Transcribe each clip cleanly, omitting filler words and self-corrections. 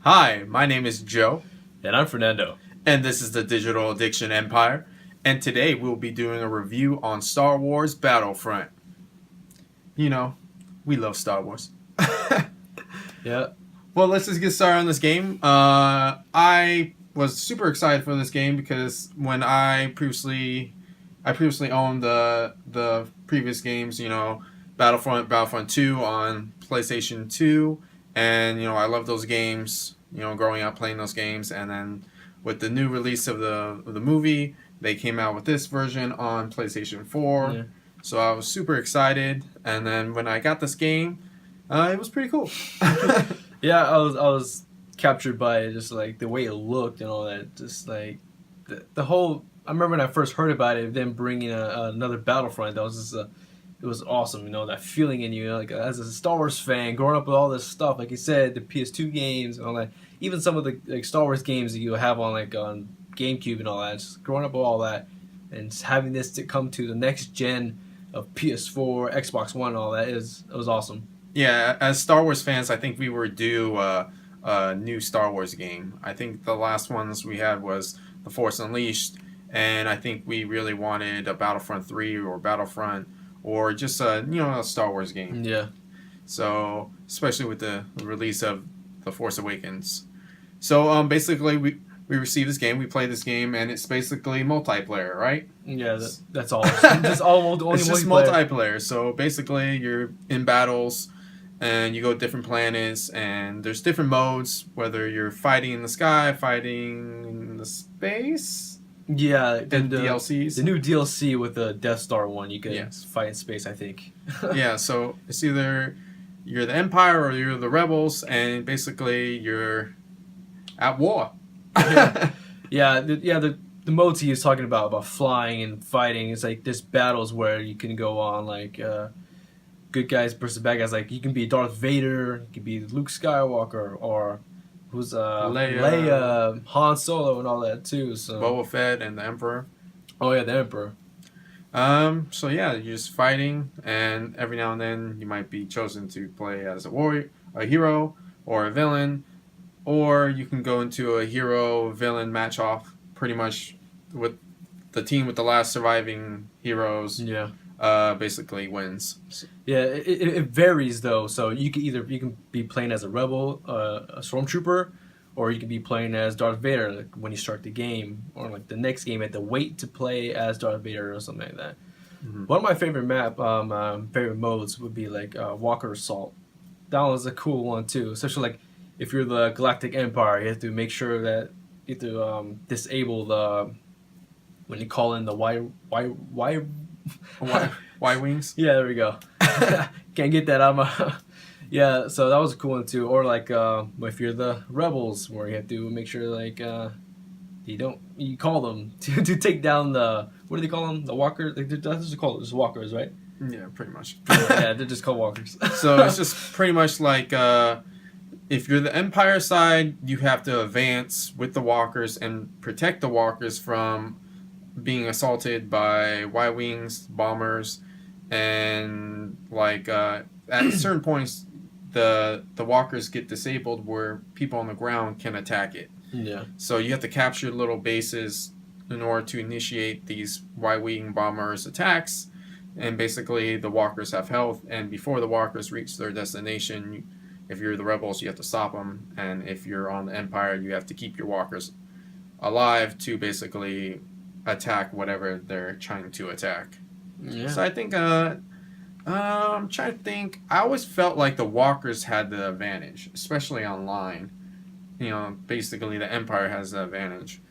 Hi, my name is Joe, And I'm Fernando. and this is the Digital Addiction Empire. And today we'll be doing a review on Star Wars Battlefront. You know, we love Star Wars. Yeah. Well, let's just get started on this game. I was super excited for this game because when I previously owned the previous games, Battlefront 2 on PlayStation 2, and I love those games. Growing up playing those games, and then with the new release of the movie, they came out with this version on PlayStation 4. Yeah. So I was super excited, and then when I got this game, it was pretty cool. Yeah, I was captured by just like the way it looked and all that. Just like the whole. I remember when I first heard about it, them bringing another Battlefront. That was just it was awesome. That feeling in you, like as a Star Wars fan, growing up with all this stuff. Like you said, the PS2 games and all that. Even some of the like Star Wars games that you have on like on GameCube and all that. Just growing up with all that, and just having this to come to the next gen of PS4, Xbox One, and all that it was awesome. Yeah, as Star Wars fans, I think we were due a new Star Wars game. I think the last ones we had was The Force Unleashed, and I think we really wanted a Battlefront 3 or Battlefront or just a Star Wars game. Yeah. So, especially with the release of The Force Awakens. So, basically, we received this game, we played this game, and it's basically multiplayer, right? Yeah, that's all. Just all only It's just multiplayer. multiplayer. So basically, you're in battles, and you go to different planets, and there's different modes. Whether you're fighting in the sky, fighting in the space, Yeah, and the DLCs. the new DLC with the Death Star one, you can Yes. fight in space. I think. Yeah. So it's either you're the Empire or you're the Rebels, and basically you're at war. The modes he was talking about flying and fighting. It's like there's battles where you can go on like good guys versus bad guys. Like you can be Darth Vader, you can be Luke Skywalker, or who's Leia, Han Solo, and all that too. So Boba Fett and the Emperor. oh yeah, the Emperor. So yeah, you're just fighting, and every now and then you might be chosen to play as a warrior, a hero, or a villain, or you can go into a hero-villain match-off, pretty much with the team with the last surviving heroes. Yeah. Basically wins. Yeah, it varies though. So you can be playing as a rebel, a stormtrooper, or you can be playing as Darth Vader like, when you start the game, or like the next game, you have to wait to play as Darth Vader or something like that. Mhm. One of my favorite favorite modes would be like Walker Assault. That was a cool one too, especially like if you're the Galactic Empire, you have to make sure that you have to disable the when you call in the Y. Y wings. Yeah, there we go. Can't get that out of my. Yeah, so that was a cool one too. Or like if you're the rebels, where you have to make sure like you call them to take down the what do they call them? The walkers. That's just called just walkers, right? Yeah, pretty much. Yeah, they're just called walkers. So it's just pretty much like if you're the Empire side, you have to advance with the walkers and protect the walkers from being assaulted by Y-wings, bombers, and like at certain points, the walkers get disabled where people on the ground can attack it. Yeah. So you have to capture little bases in order to initiate these Y-wing bombers attacks. And basically, the walkers have health, and before the walkers reach their destination, if you're the rebels, you have to stop them, and if you're on the Empire, you have to keep your walkers alive to basically attack whatever they're trying to attack. Yeah. So I think I'm trying to think. I always felt like the walkers had the advantage, especially online. Basically the Empire has the advantage.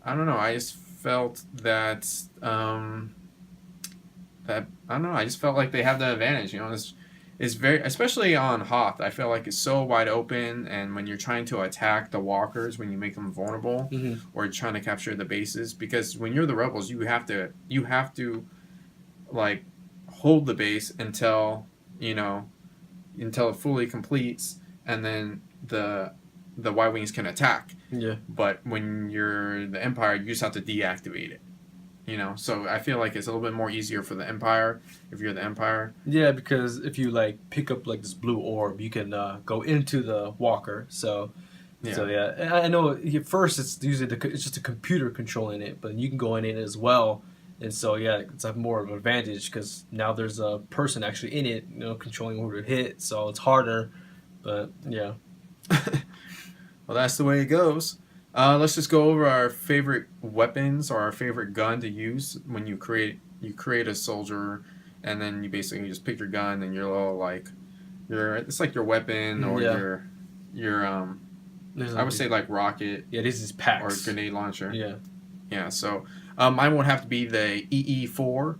I don't know. I just felt that I don't know. I just felt like they have the advantage. It's very, especially on Hoth. I feel like it's so wide open, and when you're trying to attack the walkers, when you make them vulnerable, or you're trying to capture the bases, because when you're the rebels, you have to like hold the base until it fully completes, and then the Y-wings can attack. Yeah. But when you're the Empire, you just have to deactivate it. So I feel like it's a little bit more easier for the Empire if you're the Empire. Yeah, because if you like pick up like this blue orb, you can go into the walker. So Yeah. So yeah, and I know at first it's usually it's just a computer controlling it, but you can go in it as well, and so yeah, it's like more of an advantage because now there's a person actually in it, controlling who to hit, so it's harder. But yeah, Well, that's the way it goes. Let's just go over our favorite weapons or our favorite gun to use when you create a soldier, and then you basically just pick your gun and your little like it's like your weapon or yeah. your I would say like rocket Yeah, this is or packs. grenade launcher. Yeah. Yeah, so mine would have to be the EE4.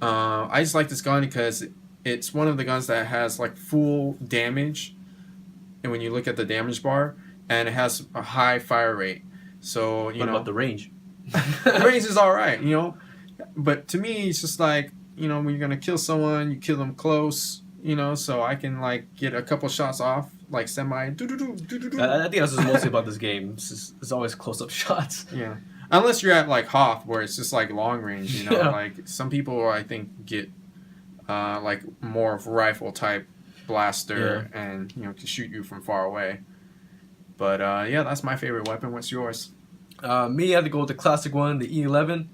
I just like this gun because it's one of the guns that has like full damage, and when you look at the damage bar, and it has a high fire rate. So What about the range? the range is all right, but to me it's just like when you're gonna kill someone, you kill them close, so I can like get a couple shots off, like semi. I think that's just mostly about this game. It's always close up shots. Yeah. Unless you're at like Hoth, where it's just like long range, Yeah. like some people I think get like more of rifle type blaster and can shoot you from far away. But yeah, that's my favorite weapon. What's yours? Me, I had to go with the classic one, the E11.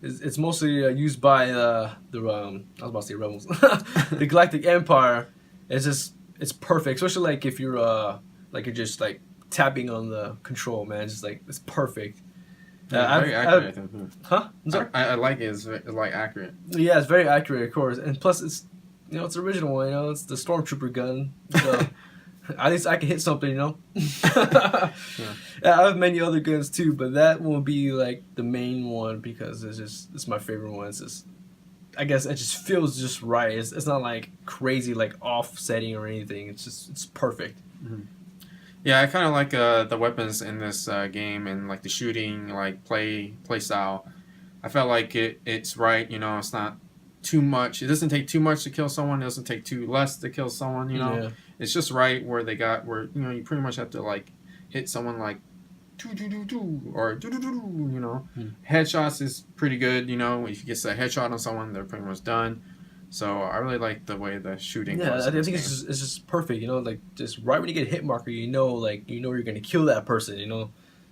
It's mostly used by I was about to say rebels, the Galactic Empire. It's perfect, especially like if you're just like tapping on the control, man. It's just like it's perfect. Yeah, very accurate. I think. Huh? I'm sorry? I like it. It's like accurate. Yeah, it's very accurate, of course, and plus it's it's original. It's the stormtrooper gun. So at least I can hit something. Yeah. I have many other guns too, but that will be like the main one because it's my favorite one. It's just I guess it just feels just right. It's not like crazy like offsetting or anything. It's perfect. Mm-hmm. Yeah, I kind of like the weapons in this game and like the shooting, like play style. I felt like it's right. It's not too much. It doesn't take too much to kill someone. It doesn't take too less to kill someone. Yeah. It's just right where you pretty much have to like hit someone like or Headshots is pretty good. If you get a headshot on someone, they're pretty much done. So I really like the way the shooting. Yeah, I think it's just perfect. Like just right when you get a hit marker, you're gonna kill that person.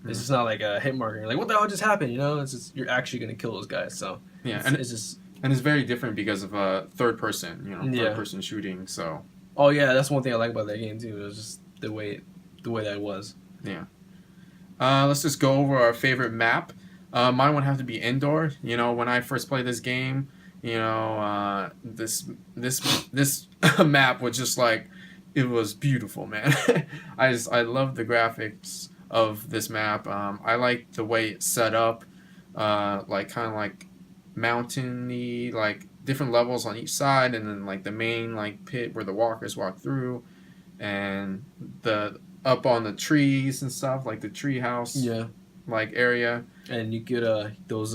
It's just not like a hit marker. You're like, what the hell just happened? It's just you're actually gonna kill those guys. So yeah, it's very different because of third person. Third person shooting. So oh yeah, that's one thing I like about that game too. It was just the way that it was. Yeah. Let's just go over our favorite map. Mine would have to be indoor. When I first played this game, this map was just like, it was beautiful, man. I love the graphics of this map. I like the way it's set up, like kind of like mountainy, like different levels on each side, and then like the main like pit where the walkers walk through, and the up on the trees and stuff, like the tree house like area. And you get those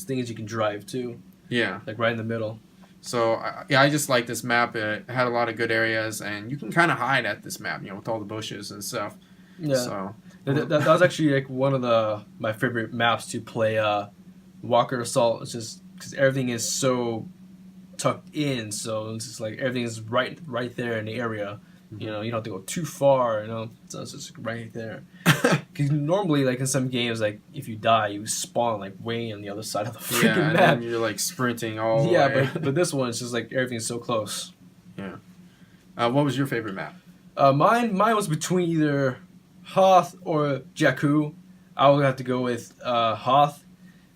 things you can drive too. Yeah. Like right in the middle. So I just like this map. It had a lot of good areas, and you can kind of hide at this map, with all the bushes and stuff. Yeah. So that was actually like one of my favorite maps to play Walker Assault. It's just because everything is so tucked in, so it's just like everything is right there in the area. You don't have to go too far. So it's just right there. Because normally, like in some games, like if you die, you spawn like way on the other side of the freaking map. And you're like sprinting all the way. Yeah, but this one, it's just like everything's so close. Yeah. What was your favorite map? Mine was between either Hoth or Jakku. I would have to go with Hoth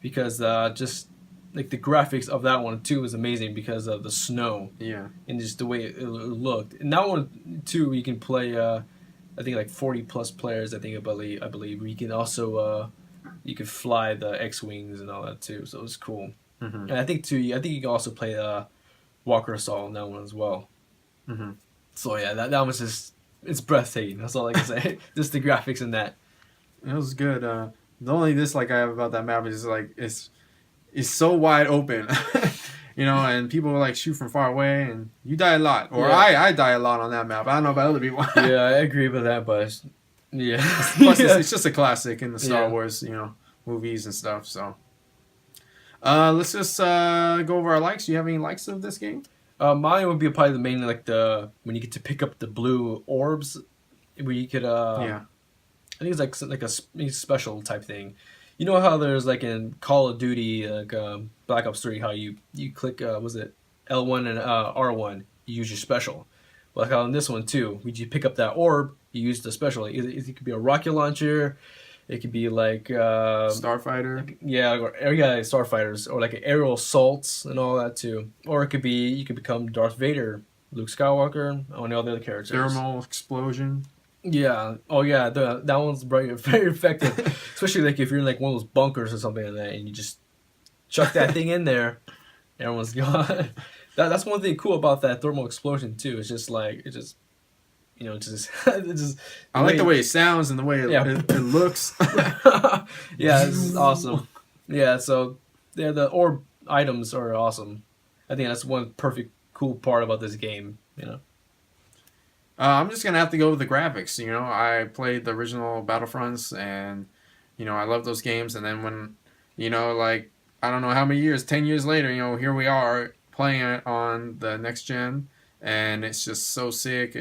because just like the graphics of that one too was amazing because of the snow. Yeah. And just the way it looked. And that one too, you can play. I think like 40 plus players. I believe. You can also you can fly the X-wings and all that too. So it's cool. Mm-hmm. And I think you can also play Walker Assault on that one as well. Mm-hmm. So yeah, that was just it's breathtaking. That's all I can say. Just the graphics in that. It was good. The only dislike I have about that map is like it's so wide open. And people like shoot from far away, and you die a lot. Or I die a lot on that map. I don't know about other people. Yeah, I agree with that, but yeah. Plus, it's just a classic in the Star Wars, movies and stuff. So, let's just go over our likes. Do you have any likes of this game? Mine would be probably mainly like when you get to pick up the blue orbs, where you could I think it's like a special type thing. You know how there's like in Call of Duty, like Black Ops 3, how you click was it L1 and R1, you use your special. Like how in this one too, when you pick up that orb, you use the special. It could be a rocket launcher, it could be like Starfighter. yeah, or yeah, starfighters, or like aerial assaults and all that too. Or it could be you could become Darth Vader, Luke Skywalker, or any other characters. Thermal explosion. Yeah. Oh yeah. That one's very effective, especially like if you're in like one of those bunkers or something like that, and you just chuck that thing in there, everyone's gone. That's one thing cool about that thermal explosion too. It's just like it just it's just. I like the way it sounds and the way Yeah. it looks. Yeah, it's awesome. Yeah. So yeah, the orb items are awesome. I think that's one perfect cool part about this game. I'm just gonna have to go with the graphics. I played the original Battlefronts, and I love those games. And then when, like I don't know how many years, 10 years later, here we are playing it on the next gen, and it's just so sick.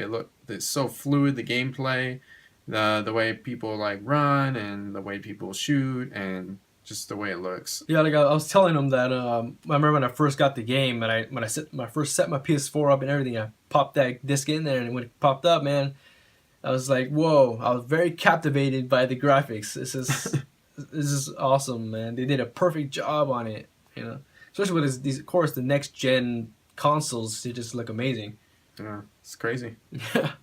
It's so fluid. The gameplay, the way people like run, and the way people shoot, and just the way it looks. Yeah, like I was telling him that I remember when I first got the game and when I first set my PS4 up and everything, I popped that disc in there, and when it popped up, man, I was like, whoa! I was very captivated by the graphics. This is awesome, man. They did a perfect job on it, especially with these, of course, the next gen consoles. They just look amazing. Yeah, it's crazy. Yeah.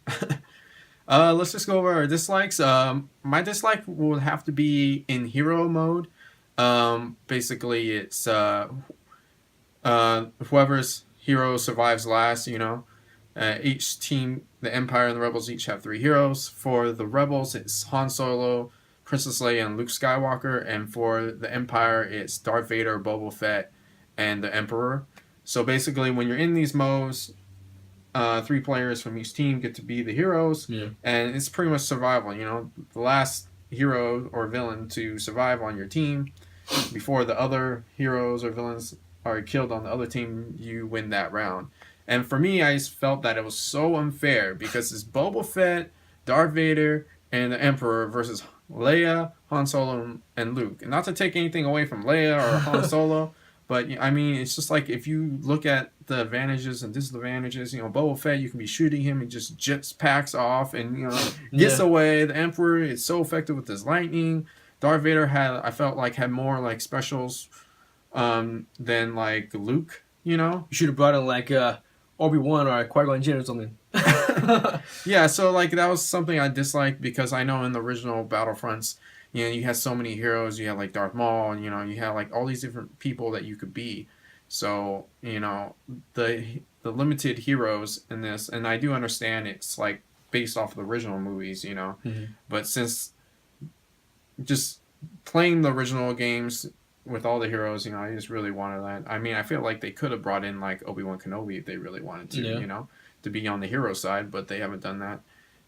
Let's just go over our dislikes. My dislike would have to be in hero mode. Basically, it's whoever's hero survives last. Each team, the Empire and the Rebels, each have 3 heroes. For the Rebels, it's Han Solo, Princess Leia, and Luke Skywalker. And for the Empire, it's Darth Vader, Boba Fett, and the Emperor. So basically, when you're in these modes, 3 players from each team get to be the heroes, Yeah. and it's pretty much survival. The last hero or villain to survive on your team before the other heroes or villains are killed on the other team, you win that round. And for me, I just felt that it was so unfair because it's Boba Fett, Darth Vader, and the Emperor versus Leia, Han Solo, and Luke. And not to take anything away from Leia or Han Solo, but I mean, it's just like if you look at the advantages and disadvantages, Boba Fett, you can be shooting him and just jets packs off and gets away. The Emperor is so effective with his lightning. Darth Vader I felt like had more like specials than like Luke. You should have brought in like Obi-Wan or Qui-Gon Jinn or something. Yeah, so like that was something I disliked because I know in the original Battlefronts, you had so many heroes. You had like Darth Maul, and you had like all these different people that you could be. So the limited heroes in this, and I do understand it's like based off of the original movies, Mm-hmm. but since just playing the original games with all the heroes, I just really wanted that. I mean, I feel like they could have brought in like Obi-Wan Kenobi if they really wanted to, to be on the hero side, but they haven't done that.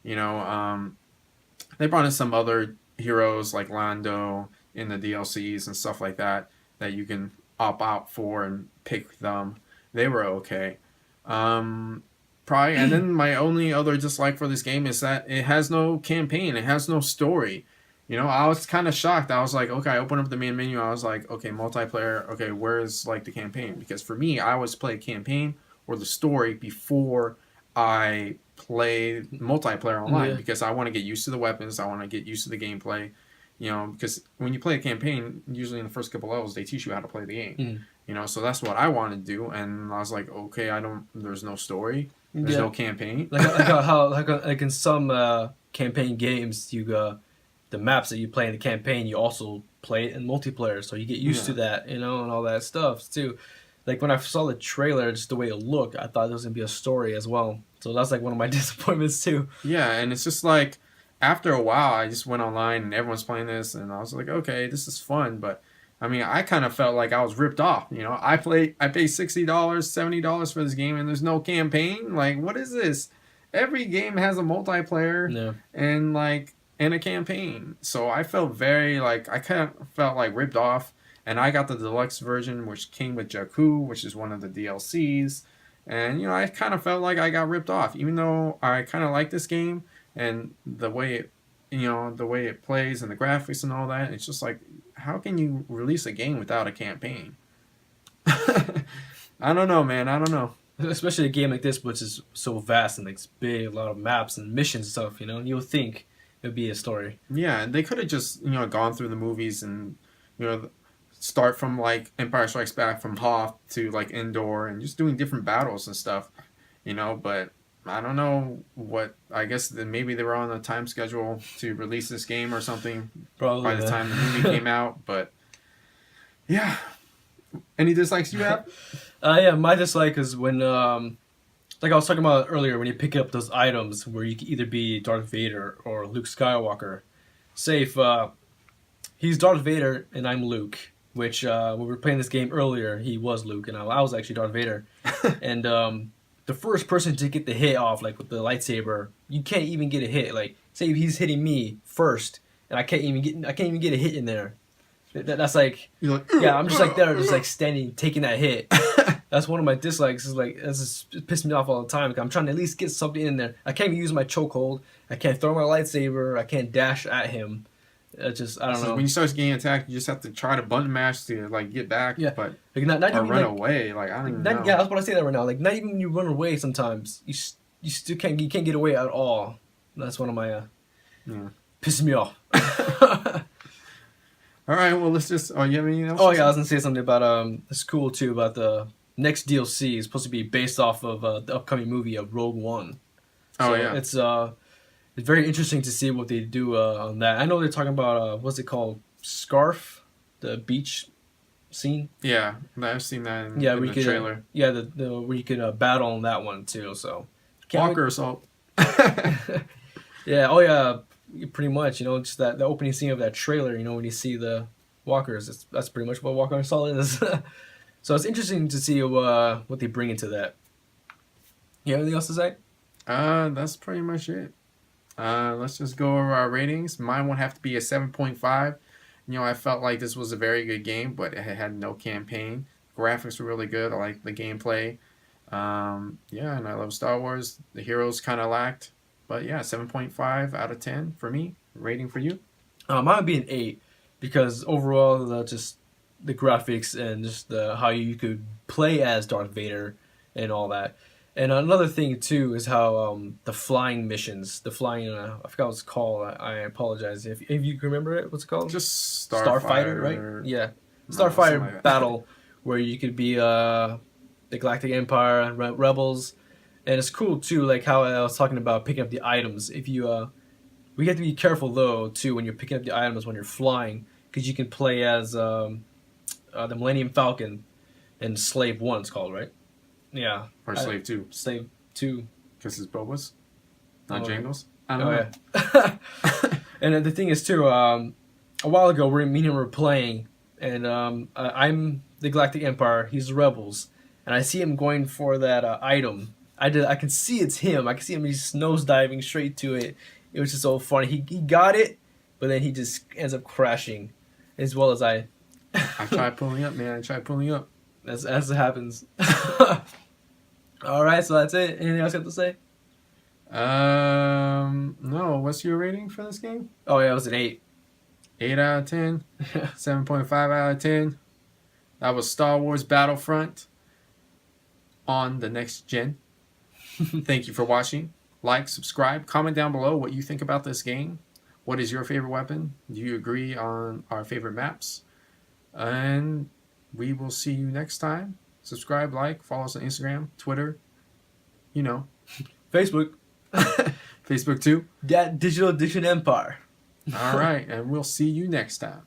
They brought in some other heroes like Lando in the DLCs and stuff like that you can opt out for and pick them. They were okay. Probably, and then my only other dislike for this game is that it has no campaign. It has no story. I was kind of shocked. I was like, okay, I opened up the main menu. I was like, okay, multiplayer. Okay, where's like the campaign? Because for me, I always play campaign or the story before I play multiplayer online because I want to get used to the weapons. I want to get used to the gameplay. Because when you play a campaign, usually in the first couple levels, they teach you how to play the game. So that's what I wanted to do. And I was like, okay, there's no story. There's no campaign. Like in some campaign games, the maps that you play in the campaign, you also play it in multiplayer, so you get used to that, and all that stuff too. Like when I saw the trailer, just the way it looked, I thought there was gonna be a story as well. So that's like one of my disappointments too. Yeah, and it's just like after a while, I just went online and everyone's playing this, and I was like, okay, this is fun, but I mean, I kind of felt like I was ripped off. I paid $60, $70 for this game, and there's no campaign. Like, what is this? Every game has a multiplayer and a campaign. So I felt I kind of felt like ripped off. And I got the deluxe version, which came with Jakku, which is one of the DLCs. And, I kind of felt like I got ripped off, even though I kind of like this game and the way the way it plays and the graphics and all that. It's just like, how can you release a game without a campaign? I don't know, man. I don't know. Especially a game like this, which is so vast and like it's big, a lot of maps and missions and stuff. You'll think it'd be a story. Yeah, they could have just gone through the movies and start from like Empire Strikes Back from Hoth to like Endor and just doing different battles and stuff. But I don't know what. I guess that maybe they were on a time schedule to release this game or something. Probably by the time the movie came out. But yeah, any dislikes you have? Yeah, my dislike is when, like I was talking about earlier, when you pick up those items where you can either be Darth Vader or Luke Skywalker. Say if he's Darth Vader and I'm Luke, which when we were playing this game earlier, he was Luke and I was actually Darth Vader. And the first person to get the hit off, like with the lightsaber, you can't even get a hit. Like, say if he's hitting me first, and I can't even get a hit in there. That's like, You're like, yeah, I'm just like there, just like standing, taking that hit. That's one of my dislikes. Is like, this just pisses me off all the time. I'm trying to at least get something in there. I can't even use my chokehold. I can't throw my lightsaber. I can't dash at him. I don't know. When you start getting attacked, you just have to try to button mash to like get back. Yeah, but like not or even run like, away. Like I don't even know. Yeah, I was about to say that right now. Like not even when you run away, sometimes you still can't get away at all. That's one of my pisses me off. All right, well let's just. Oh, you have anything else? Oh yeah, I was gonna say something about it's cool too about the next DLC is supposed to be based off of the upcoming movie of Rogue One. So Oh yeah, it's very interesting to see what they do on that. I know they're talking about what's it called, Scarf, the beach scene. yeah. I've seen that in, Yeah, in where the you could trailer. yeah the where you could battle on that one too. So Walker assault. Yeah. Oh yeah. Pretty much. Just the opening scene of that trailer. When you see the walkers, that's pretty much what Walker Assault is. So it's interesting to see what they bring into that. You have anything else to say? That's pretty much it. Let's just go over our ratings. Mine would have to be a 7.5. I felt like this was a very good game, but it had no campaign. Graphics were really good. I like the gameplay. Yeah, and I love Star Wars. The heroes kind of lacked. But yeah, 7.5 out of 10 for me. Rating for you? Mine would be an 8 because overall, just the graphics and just how you could play as Darth Vader and all that. And another thing too is how the flying missions, I forgot what it's called. I apologize if you can remember it. What's it called? Just Starfighter, right? Yeah, Starfighter like battle where you could be the Galactic Empire, rebels. And it's cool too, like how I was talking about picking up the items. If you, we have to be careful though too when you're picking up the items when you're flying, because you can play as the Millennium Falcon and Slave 1. It's called, right? Yeah. Or Slave 2. Slave 2. Because it's Boba's, not Oh, Jangles. I don't know. Yeah. And then the thing is too, a while ago me and him were playing, and I'm the Galactic Empire. He's the Rebels, and I see him going for that item. I can see it's him. I can see him just nose diving straight to it. It was just so funny. He got it, but then he just ends up crashing, as well as I. I tried pulling up, man. I tried pulling up. As it happens. All right, so that's it. Anything else you have to say? No. What's your rating for this game? Oh yeah, it was an 8. 8 out of 10. 7.5 out of 10. That was Star Wars Battlefront on the next gen. Thank you for watching. Like, subscribe, comment down below what you think about this game. What is your favorite weapon? Do you agree on our favorite maps? And we will see you next time. Subscribe, like, follow us on Instagram, Twitter, Facebook. Facebook too. That Digital Addiction Empire. All right, and we'll see you next time.